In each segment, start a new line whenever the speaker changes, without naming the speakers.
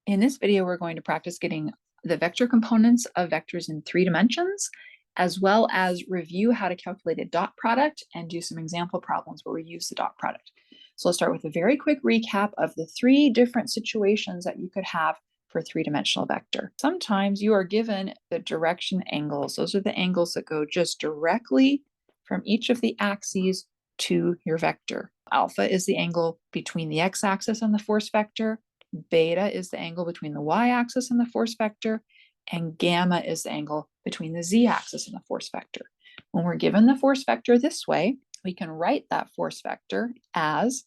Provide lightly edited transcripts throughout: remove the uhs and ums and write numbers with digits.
In this video, we're going to practice getting the vector components of vectors in 3 dimensions, as well as review how to calculate a dot product and do some example problems where we use the dot product. So let's start with a very quick recap of the 3 different situations that you could have for a 3-dimensional vector. Sometimes you are given the direction angles. Those are the angles that go just directly from each of the axes to your vector. Alpha is the angle between the x-axis and the force vector. Beta is the angle between the y-axis and the force vector, and gamma is the angle between the z-axis and the force vector. When we're given the force vector this way, we can write that force vector as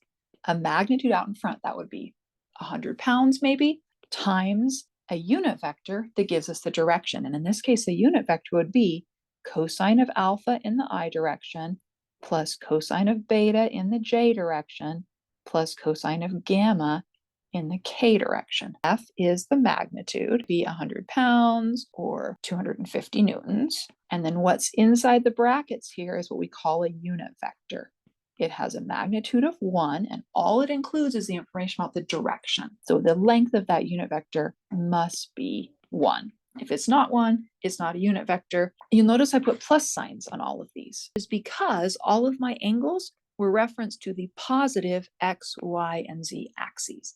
a magnitude out in front, that would be 100 pounds maybe, times a unit vector that gives us the direction. And in this case, the unit vector would be cosine of alpha in the I direction plus cosine of beta in the j direction plus cosine of gamma in the k direction. F is the magnitude, be 100 pounds or 250 newtons. And then what's inside the brackets here is what we call a unit vector. It has a magnitude of 1, and all it includes is the information about the direction. So the length of that unit vector must be 1. If it's not 1, it's not a unit vector. You'll notice I put plus signs on all of these. It's because all of my angles were referenced to the positive x, y, and z axes.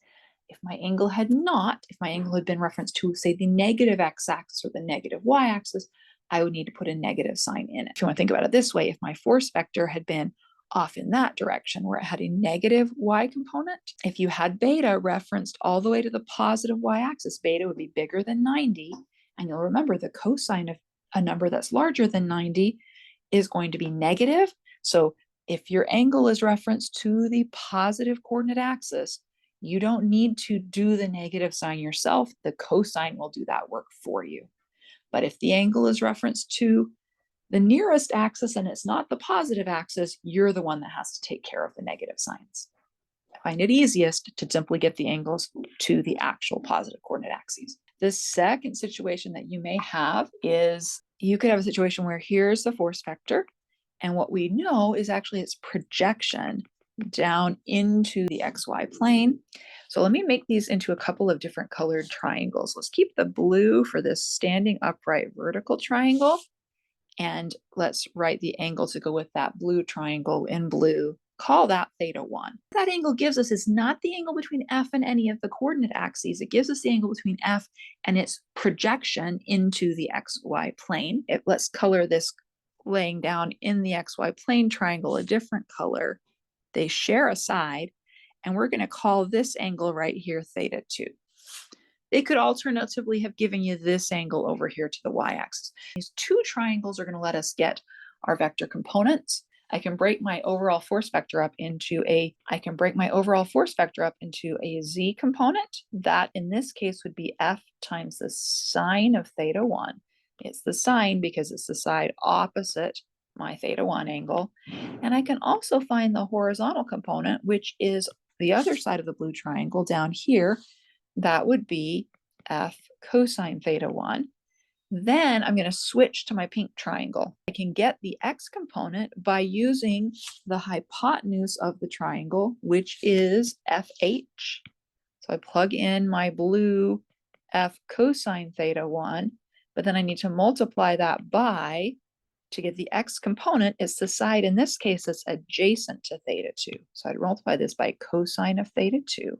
If my angle had been referenced to, say, the negative x-axis or the negative y-axis, I would need to put a negative sign in it. If you want to think about it this way, if my force vector had been off in that direction where it had a negative y component, if you had beta referenced all the way to the positive y-axis, beta would be bigger than 90, and you'll remember the cosine of a number that's larger than 90 is going to be negative. So if your angle is referenced to the positive coordinate axis, you don't need to do the negative sign yourself. The cosine will do that work for you. But if the angle is referenced to the nearest axis and it's not the positive axis, you're the one that has to take care of the negative signs. I find it easiest to simply get the angles to the actual positive coordinate axes. The second situation that you may have is you could have a situation where here's the force vector, and what we know is actually its projection down into the XY plane. So let me make these into a couple of different colored triangles. Let's keep the blue for this standing upright vertical triangle. And let's write the angle to go with that blue triangle in blue. Call that theta 1. That angle gives us is not the angle between F and any of the coordinate axes. It gives us the angle between F and its projection into the XY plane. Let's color this laying down in the XY plane triangle a different color. They share a side, and we're going to call this angle right here theta 2. They could alternatively have given you this angle over here to the y-axis. These 2 triangles are going to let us get our vector components. I can break my overall force vector up into a z component. That in this case would be F times the sine of theta 1. It's the sine because it's the side opposite my theta 1 angle. And I can also find the horizontal component, which is the other side of the blue triangle down here. That would be F cosine theta 1. Then I'm going to switch to my pink triangle. I can get the x component by using the hypotenuse of the triangle, which is FH. So I plug in my blue F cosine theta 1, but then I need to multiply that by, to get the x component, it's the side in this case that's adjacent to theta 2. So I'd multiply this by cosine of theta 2.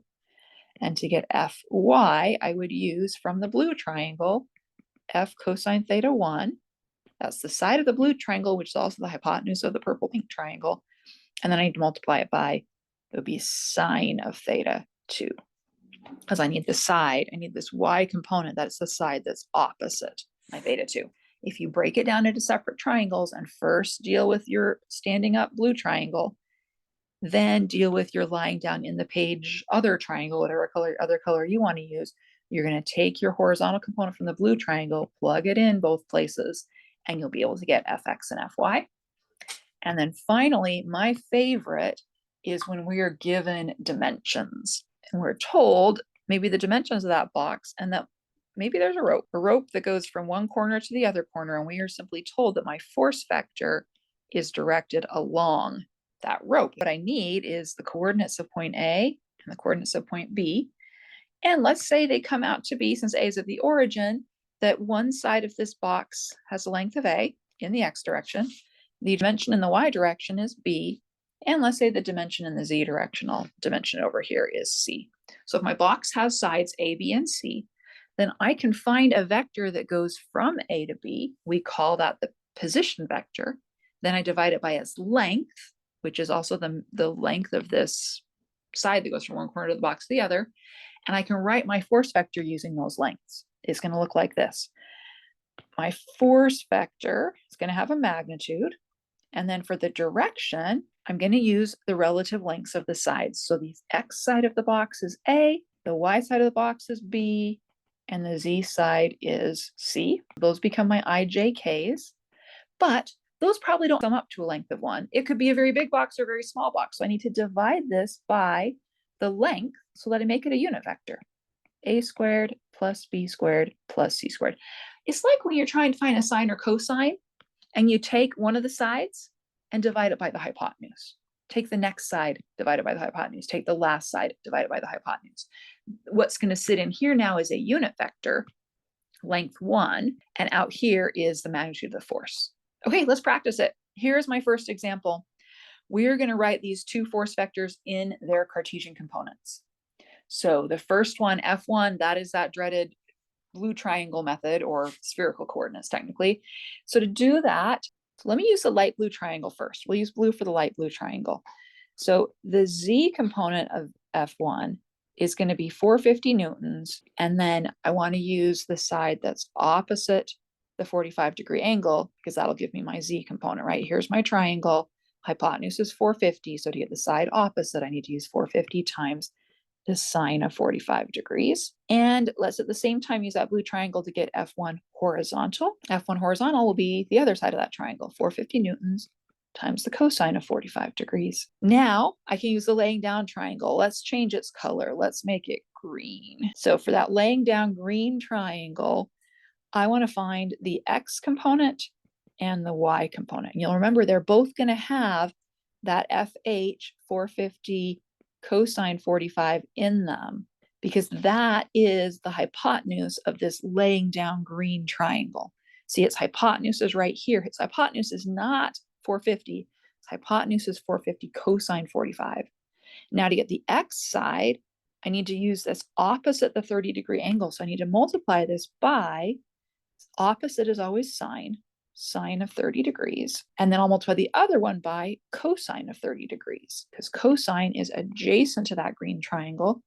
And to get Fy, I would use from the blue triangle, F cosine theta 1. That's the side of the blue triangle, which is also the hypotenuse of the purple pink triangle. And then I need to multiply it by, it would be sine of theta 2. Because I need the side, I need this y component, that's the side that's opposite my theta 2. If you break it down into separate triangles and first deal with your standing up blue triangle, then deal with your lying down in the page other triangle, whatever other color you want to use, you're going to take your horizontal component from the blue triangle, plug it in both places, and you'll be able to get Fx and Fy. And then finally, my favorite is when we are given dimensions and we're told maybe the dimensions of that box and that maybe there's a rope that goes from one corner to the other corner, and we are simply told that my force vector is directed along that rope. What I need is the coordinates of point A and the coordinates of point B, And let's say they come out to be, since A is of the origin, that one side of this box has a length of A in the X direction, the dimension in the Y direction is B, and let's say the dimension in the Z directional dimension over here is C. So if my box has sides A, B, and C, then I can find a vector that goes from A to B. We call that the position vector. Then I divide it by its length, which is also the length of this side that goes from one corner of the box to the other. And I can write my force vector using those lengths. It's going to look like this. My force vector is going to have a magnitude. And then for the direction, I'm going to use the relative lengths of the sides. So the X side of the box is A, the Y side of the box is B, and the Z side is C. Those become my IJKs. But those probably don't sum up to a length of 1. It could be a very big box or a very small box. So I need to divide this by the length so that I make it a unit vector. A squared plus B squared plus C squared. It's like when you're trying to find a sine or cosine and you take one of the sides and divide it by the hypotenuse. Take the next side, divide it by the hypotenuse. Take the last side, divide it by the hypotenuse. What's going to sit in here now is a unit vector, length 1, and out here is the magnitude of the force. Okay, let's practice it. Here's my first example. We're going to write these two force vectors in their Cartesian components. So the first one, F1, that is that dreaded blue triangle method, or spherical coordinates technically. So to do that, let me use the light blue triangle first. We'll use blue for the light blue triangle. So the Z component of F1 is going to be 450 newtons. And then I want to use the side that's opposite the 45-degree angle, because that'll give me my Z component, right? Here's my triangle. Hypotenuse is 450. So to get the side opposite, I need to use 450 times the sine of 45 degrees. And let's at the same time use that blue triangle to get F1 horizontal. F1 horizontal will be the other side of that triangle, 450 newtons times the cosine of 45 degrees. Now I can use the laying down triangle. Let's change its color. Let's make it green. So for that laying down green triangle, I want to find the X component and the Y component. And you'll remember they're both going to have that FH 450 cosine 45 in them, because that is the hypotenuse of this laying down green triangle. See, its hypotenuse is right here. Its hypotenuse is not 450. Its hypotenuse is 450 cosine 45. Now to get the X side, I need to use this opposite the 30-degree angle. So I need to multiply this by, opposite is always sine of 30 degrees. And then I'll multiply the other one by cosine of 30 degrees, because cosine is adjacent to that green triangle.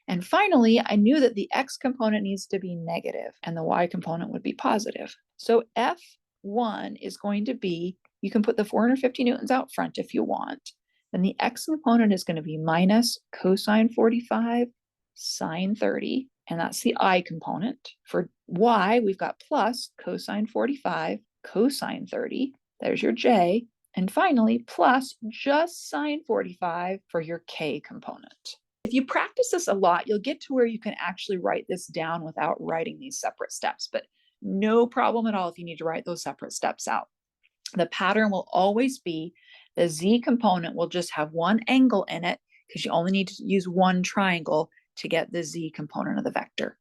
And finally, I knew that the X component needs to be negative and the Y component would be positive. So F1 is going to be, you can put the 450 newtons out front if you want. Then the X component is going to be minus cosine 45 sine 30. And that's the I component. For Y, we've got plus cosine 45 cosine 30, there's your J, and finally plus just sine 45 for your K component. If you practice this a lot, you'll get to where you can actually write this down without writing these separate steps, but no problem at all if you need to write those separate steps out. The pattern will always be the Z component will just have one angle in it, because you only need to use one triangle to get the Z component of the vector.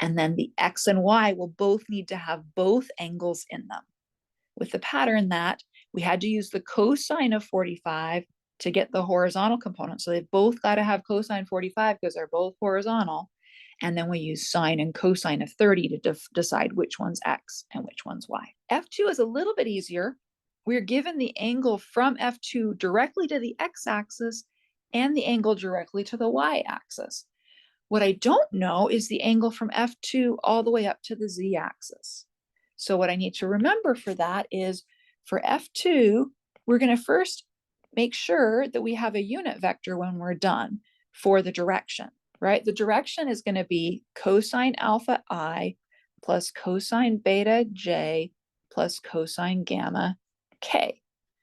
And then the X and Y will both need to have both angles in them, with the pattern that we had to use the cosine of 45 to get the horizontal component. So they've both got to have cosine 45 because they're both horizontal. And then we use sine and cosine of 30 to decide which one's X and which one's Y. F2 is a little bit easier. We're given the angle from F2 directly to the X axis and the angle directly to the Y axis. What I don't know is the angle from F2 all the way up to the Z axis. So what I need to remember for that is for F2, we're going to first make sure that we have a unit vector when we're done for the direction, right? The direction is going to be cosine alpha I plus cosine beta J plus cosine gamma K,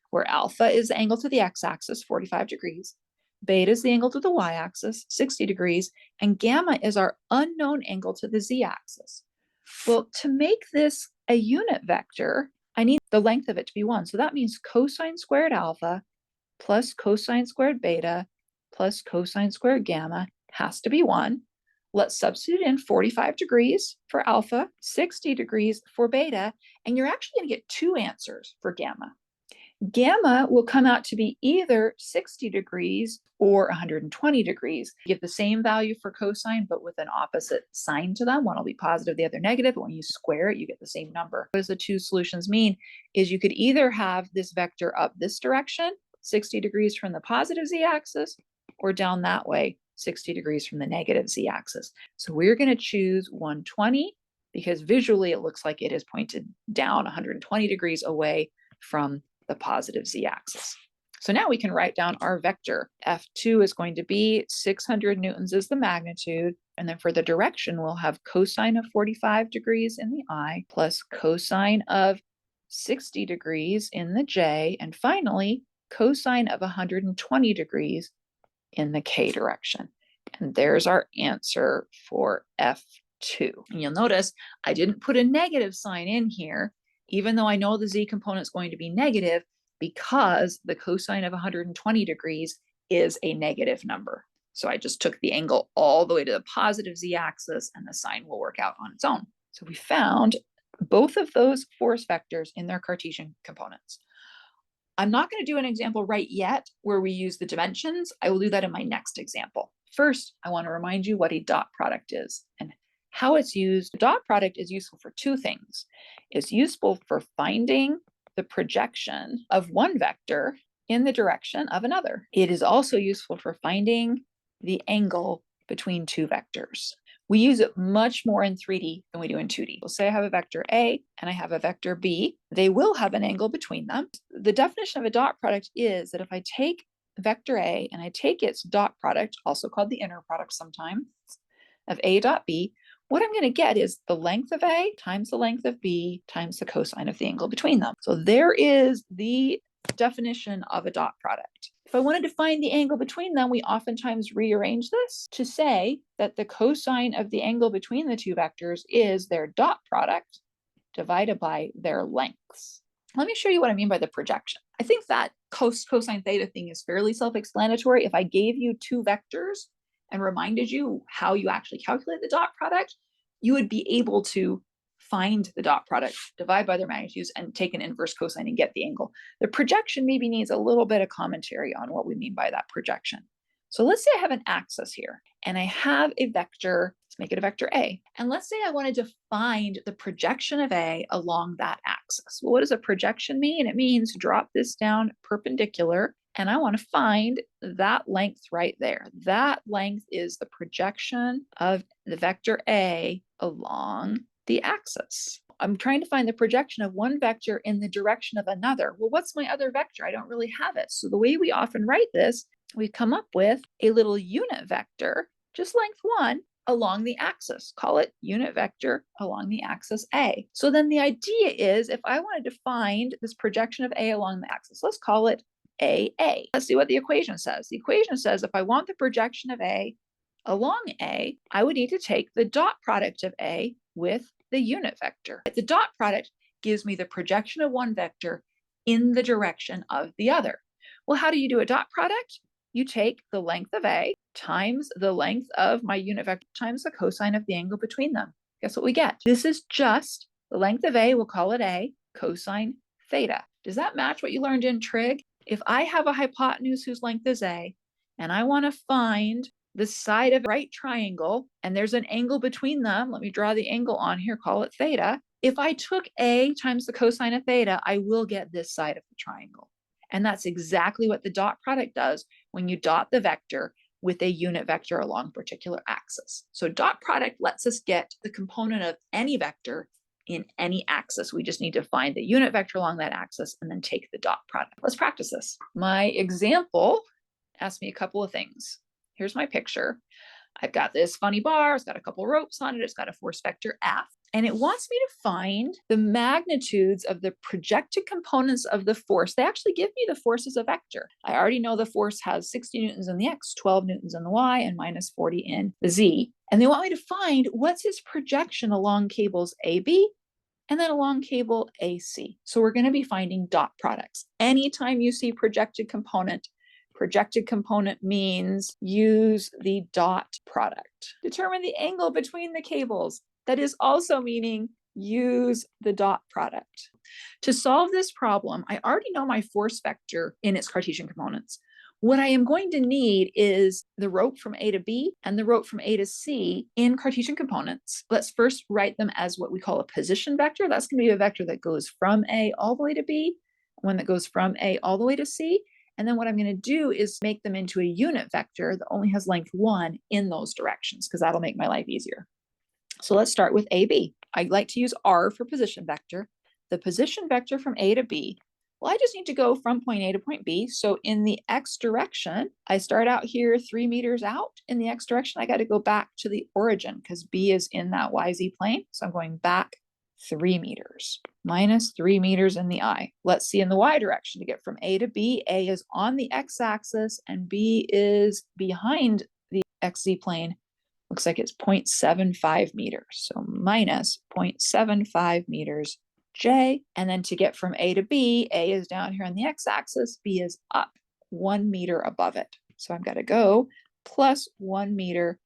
where alpha is the angle to the x-axis, 45 degrees, beta is the angle to the y-axis, 60 degrees, and gamma is our unknown angle to the z-axis. Well, to make this a unit vector, I need the length of it to be 1. So that means cosine squared alpha plus cosine squared beta plus cosine squared gamma has to be 1. Let's substitute in 45 degrees for alpha, 60 degrees for beta, and you're actually going to get two answers for gamma. Gamma will come out to be either 60 degrees or 120 degrees. Give the same value for cosine, but with an opposite sign to them. One will be positive, the other negative. But when you square it, you get the same number. What does the two solutions mean? Is you could either have this vector up this direction, 60 degrees from the positive z-axis, or down that way, 60 degrees from the negative z-axis. So we're going to choose 120 because visually it looks like it is pointed down 120 degrees away from the positive z-axis. So now we can write down our vector. F2 is going to be 600 newtons is the magnitude. And then for the direction, we'll have cosine of 45 degrees in the I plus cosine of 60 degrees in the J. And finally, cosine of 120 degrees in the K direction. And there's our answer for F2. And you'll notice I didn't put a negative sign in here, even though I know the z component is going to be negative, because the cosine of 120 degrees is a negative number. So I just took the angle all the way to the positive z-axis and the sign will work out on its own. So we found both of those force vectors in their Cartesian components. I'm not going to do an example right yet where we use the dimensions. I will do that in my next example. First, I want to remind you what a dot product is and how it's used. Dot product is useful for two things. It's useful for finding the projection of one vector in the direction of another. It is also useful for finding the angle between two vectors. We use it much more in 3D than we do in 2D. We'll say I have a vector A and I have a vector B. They will have an angle between them. The definition of a dot product is that if I take vector A and I take its dot product, also called the inner product sometimes, of A dot B, what I'm going to get is the length of A times the length of B times the cosine of the angle between them. So there is the definition of a dot product. If I wanted to find the angle between them, we oftentimes rearrange this to say that the cosine of the angle between the two vectors is their dot product divided by their lengths. Let me show you what I mean by the projection. I think that cosine theta thing is fairly self-explanatory. If I gave you two vectors and reminded you how you actually calculate the dot product, you would be able to find the dot product, divide by their magnitudes, and take an inverse cosine and get the angle. The projection maybe needs a little bit of commentary on what we mean by that projection. So let's say I have an axis here, and I have a vector, let's make it a vector A. And let's say I wanted to find the projection of A along that axis. Well, what does a projection mean? It means drop this down perpendicular, and I want to find that length right there. That length is the projection of the vector A along the axis. I'm trying to find the projection of one vector in the direction of another. Well, what's my other vector? I don't really have it. So the way we often write this, we come up with a little unit vector, just length 1, along the axis. Call it unit vector along the axis A. So then the idea is if I wanted to find this projection of A along the axis, let's call it AA. Let's see what the equation says. The equation says if I want the projection of A along A, I would need to take the dot product of A with the unit vector. The dot product gives me the projection of one vector in the direction of the other. Well, how do you do a dot product? You take the length of A times the length of my unit vector times the cosine of the angle between them. Guess what we get? This is just the length of A, we'll call it A, cosine theta. Does that match what you learned in trig? If I have a hypotenuse whose length is A, and I want to find the side of a right triangle, and there's an angle between them, let me draw the angle on here, call it theta. If I took A times the cosine of theta, I will get this side of the triangle. And that's exactly what the dot product does when you dot the vector with a unit vector along a particular axis. So dot product lets us get the component of any vector in any axis. We just need to find the unit vector along that axis and then take the dot product. Let's practice this. My example asked me a couple of things. Here's my picture. I've got this funny bar, it's got a couple ropes on it, it's got a force vector F, and it wants me to find the magnitudes of the projected components of the force. They actually give me the force as a vector. I already know the force has 60 newtons in the X, 12 newtons in the Y, and minus 40 in the Z. And they want me to find what's its projection along cables AB and then along cable AC. So we're going to be finding dot products. Anytime you see projected component, Projected component means use the dot product. Determine the angle between the cables. That is also meaning use the dot product. To solve this problem, I already know my force vector in its Cartesian components. What I am going to need is the rope from A to B and the rope from A to C in Cartesian components. Let's first write them as what we call a position vector. That's going to be a vector that goes from A all the way to B, one that goes from A all the way to C. And then what I'm going to do is make them into a unit vector that only has length 1 in those directions, because that'll make my life easier. So let's start with AB. I like to use R for position vector. The position vector from A to B, well, I just need to go from point A to point B. So in the X direction, I start out here 3 meters out. In the X direction, I got to go back to the origin because B is in that YZ plane. So I'm going back 3 meters minus 3 meters in the I. Let's see in the Y direction to get from A to B. A is on the X axis and B is behind the XZ plane. Looks like it's 0.75 meters. So minus 0.75 meters J. And then to get from A to B, A is down here on the X axis, B is up 1 meter above it. So I've got to go plus 1 meter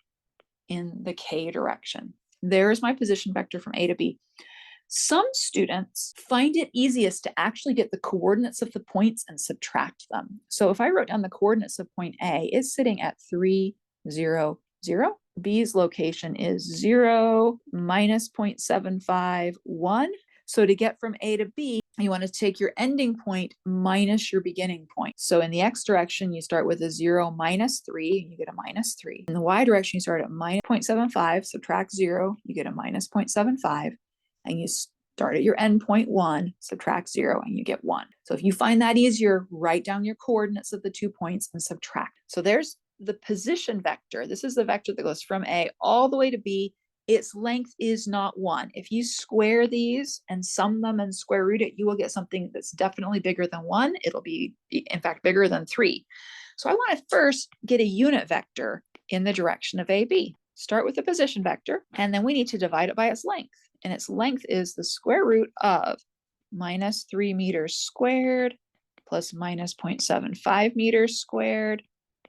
in the K direction. There's my position vector from A to B. Some students find it easiest to actually get the coordinates of the points and subtract them. So if I wrote down the coordinates of point A, it's sitting at 3, 0, 0. B's location is 0, minus 0.75, 1. So to get from A to B, you want to take your ending point minus your beginning point. So in the X direction, you start with a 0 minus 3, and you get a minus 3. In the Y direction, you start at minus 0.75, subtract 0, you get a minus 0.75. And you start at your end point 1, subtract 0, and you get 1. So if you find that easier, write down your coordinates of the 2 points and subtract. So there's the position vector. This is the vector that goes from A all the way to B. Its length is not 1. If you square these and sum them and square root it, you will get something that's definitely bigger than 1. It'll be, in fact, bigger than 3. So I want to first get a unit vector in the direction of AB. Start with the position vector, and then we need to divide it by its length. And its length is the square root of minus 3 meters squared plus minus 0.75 meters squared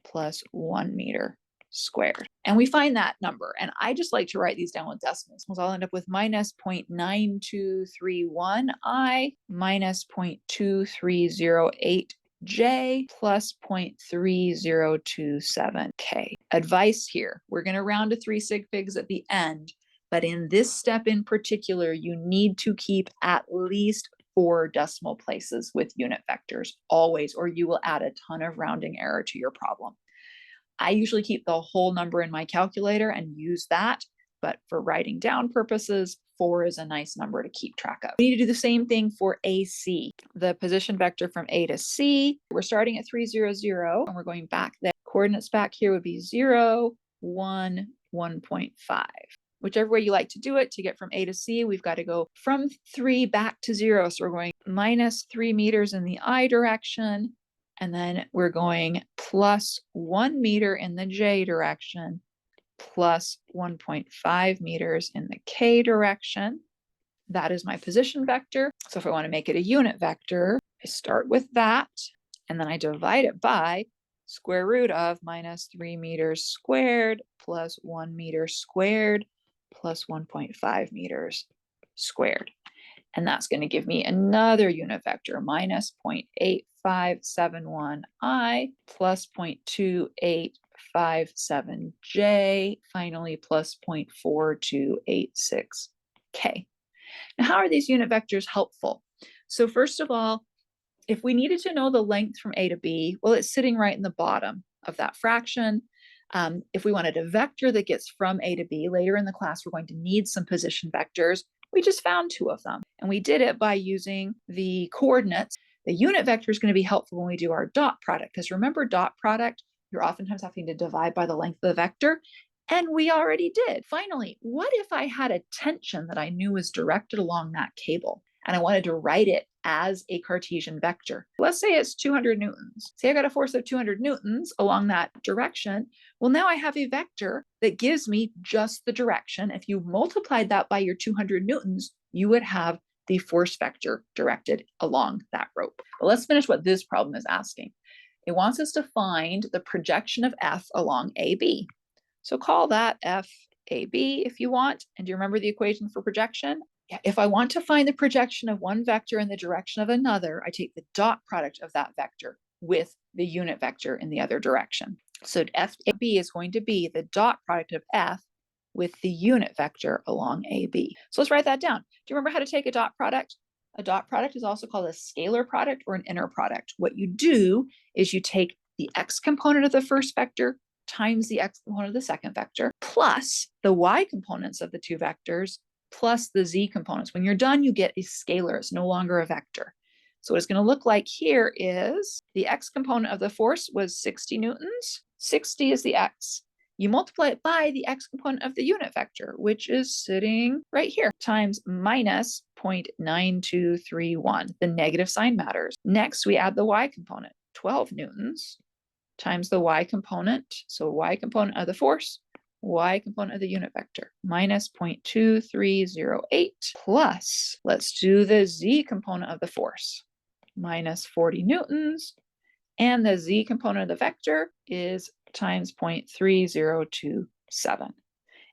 plus 1 meter squared. And we find that number. And I just like to write these down with decimals. So I'll end up with minus 0.9231 I minus 0.2308 J plus 0.3027 K. Advice here, we're going to round to 3 sig figs at the end, but in this step in particular, you need to keep at least 4 decimal places with unit vectors, always, or you will add a ton of rounding error to your problem. I usually keep the whole number in my calculator and use that, but for writing down purposes, 4 is a nice number to keep track of. We need to do the same thing for AC, the position vector from A to C. We're starting at 3, 0, 0, and we're going back there. Coordinates back here would be 0, 1, 1.5. Whichever way you like to do it, to get from A to C, we've got to go from 3 back to 0. So we're going minus 3 meters in the I direction, and then we're going plus 1 meter in the J direction, plus 1.5 meters in the K direction. That is my position vector. So if I want to make it a unit vector, I start with that, and then I divide it by square root of minus 3 meters squared plus 1 meter squared plus 1.5 meters squared. And that's going to give me another unit vector, minus 0.8571 I plus 0.2857 J, finally plus 0.4286 K. Now, how are these unit vectors helpful? So first of all, if we needed to know the length from A to B, well, it's sitting right in the bottom of that fraction. If we wanted a vector that gets from A to B, later in the class, we're going to need some position vectors. We just found 2 of them, and we did it by using the coordinates. The unit vector is going to be helpful when we do our dot product, because remember, dot product, you're oftentimes having to divide by the length of the vector, and we already did. Finally, what if I had a tension that I knew was directed along that cable, and I wanted to write it as a Cartesian vector? Let's say it's 200 newtons. Say I got a force of 200 newtons along that direction. Well, now I have a vector that gives me just the direction. If you multiplied that by your 200 newtons, you would have the force vector directed along that rope. But let's finish what this problem is asking. It wants us to find the projection of F along AB. So call that FAB if you want. And do you remember the equation for projection? Yeah, if I want to find the projection of one vector in the direction of another, I take the dot product of that vector with the unit vector in the other direction. So FAB is going to be the dot product of F with the unit vector along AB. So let's write that down. Do you remember how to take a dot product? A dot product is also called a scalar product or an inner product. What you do is you take the x component of the first vector times the x component of the second vector plus the y components of the two vectors plus the z components. When you're done, you get a scalar. It's no longer a vector. So what it's going to look like here is the x component of the force was 60 newtons. 60 is the x. You multiply it by the x component of the unit vector, which is sitting right here, times minus 0.9231. The negative sign matters. Next, we add the y component, 12 newtons, times the y component. So y component of the force, y component of the unit vector, minus 0.2308, plus, let's do the z component of the force, minus 40 newtons, and the z component of the vector is times 0.3027.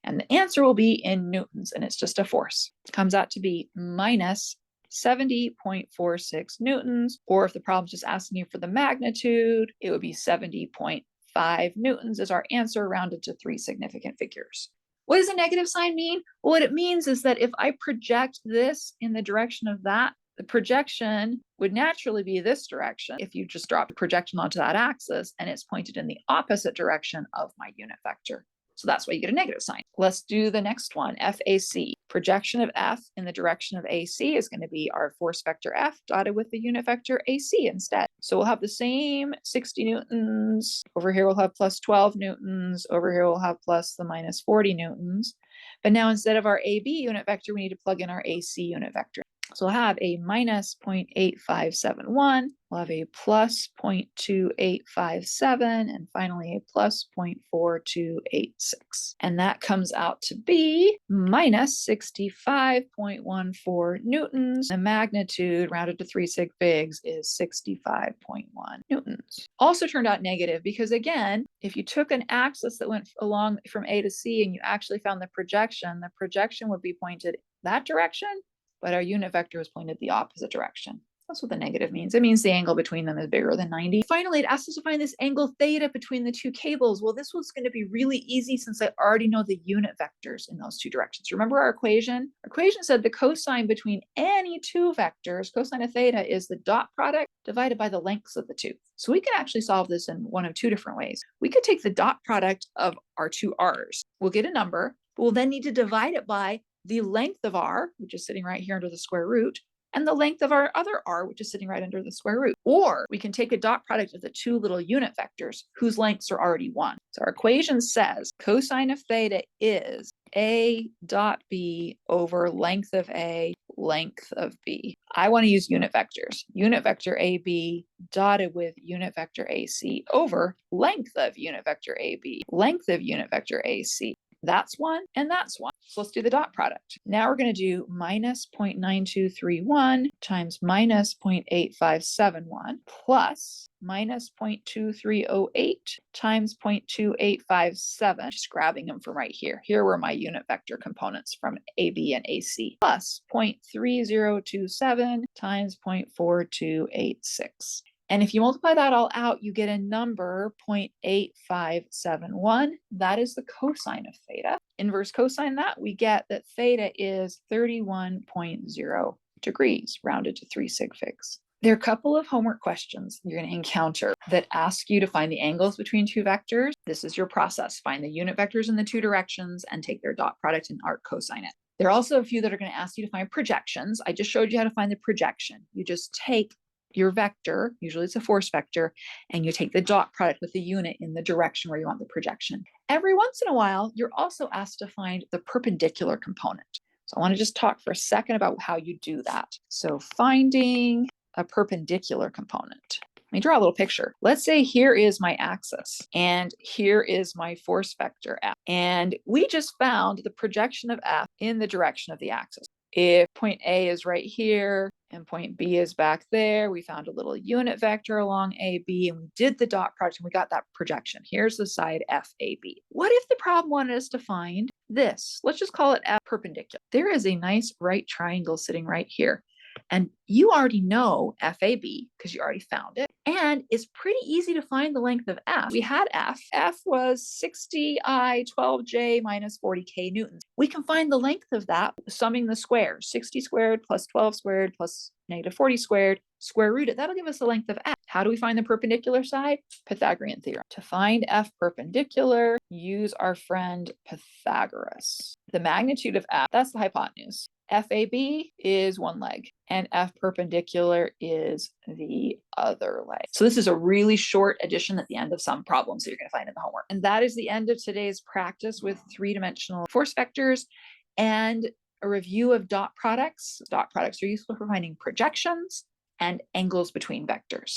And the answer will be in newtons, and it's just a force. It comes out to be minus 70.46 newtons, or if the problem's just asking you for the magnitude, it would be 70.5 newtons is our answer, rounded to 3 significant figures. What does a negative sign mean? Well, what it means is that if I project this in the direction of that, the projection would naturally be this direction if you just drop the projection onto that axis and it's pointed in the opposite direction of my unit vector. So that's why you get a negative sign. Let's do the next one, FAC. Projection of F in the direction of AC is going to be our force vector F dotted with the unit vector AC instead. So we'll have the same 60 newtons. Over here we'll have plus 12 newtons. Over here we'll have plus the minus 40 newtons. But now instead of our AB unit vector, we need to plug in our AC unit vector. So we'll have a minus 0.8571, we'll have a plus 0.2857, and finally a plus 0.4286. And that comes out to be minus 65.14 newtons. The magnitude, rounded to 3 sig figs, is 65.1 newtons. Also turned out negative because, again, if you took an axis that went along from A to C and you actually found the projection would be pointed that direction, but our unit vector is pointed the opposite direction. That's what the negative means. It means the angle between them is bigger than 90. Finally, it asks us to find this angle theta between the two cables. Well, this was going to be really easy since I already know the unit vectors in those two directions. Remember our equation? Our equation said the cosine between any two vectors, cosine of theta, is the dot product divided by the lengths of the two. So we can actually solve this in one of two different ways. We could take the dot product of our two r's. We'll get a number, but we'll then need to divide it by the length of r, which is sitting right here under the square root, and the length of our other r, which is sitting right under the square root. Or we can take a dot product of the two little unit vectors whose lengths are already 1. So our equation says cosine of theta is a dot b over length of a, length of b. I want to use unit vectors. Unit vector ab dotted with unit vector ac over length of unit vector ab, length of unit vector ac. That's 1 and that's 1. So let's do the dot product. Now we're going to do minus 0.9231 times minus 0.8571 plus minus 0.2308 times 0.2857. Just grabbing them from right here. Here were my unit vector components from AB and AC. Plus 0.3027 times 0.4286. And if you multiply that all out, you get a number 0.8571. That is the cosine of theta. Inverse cosine that, we get that theta is 31.0 degrees, rounded to 3 sig figs. There are a couple of homework questions you're going to encounter that ask you to find the angles between two vectors. This is your process. Find the unit vectors in the two directions and take their dot product and arc cosine it. There are also a few that are going to ask you to find projections. I just showed you how to find the projection. You just take your vector, usually it's a force vector, and you take the dot product with the unit in the direction where you want the projection. Every once in a while, you're also asked to find the perpendicular component. So I want to just talk for a second about how you do that. So finding a perpendicular component. Let me draw a little picture. Let's say here is my axis and here is my force vector F. And we just found the projection of F in the direction of the axis. If point A is right here and point B is back there, we found a little unit vector along AB and we did the dot product and we got that projection. Here's the side FAB. What if the problem wanted us to find this? Let's just call it F perpendicular. There is a nice right triangle sitting right here. And you already know FAB because you already found it. And it's pretty easy to find the length of F. We had F. F was 60I 12J minus 40K newtons. We can find the length of that summing the squares. 60 squared plus 12 squared plus negative 40 squared, square root it. That'll give us the length of F. How do we find the perpendicular side? Pythagorean theorem. To find F perpendicular, use our friend Pythagoras. The magnitude of F, that's the hypotenuse. FAB is one leg and F perpendicular is the other leg. So this is a really short addition at the end of some problems that you're going to find in the homework. And that is the end of today's practice with three-dimensional force vectors and a review of dot products. Dot products are useful for finding projections and angles between vectors.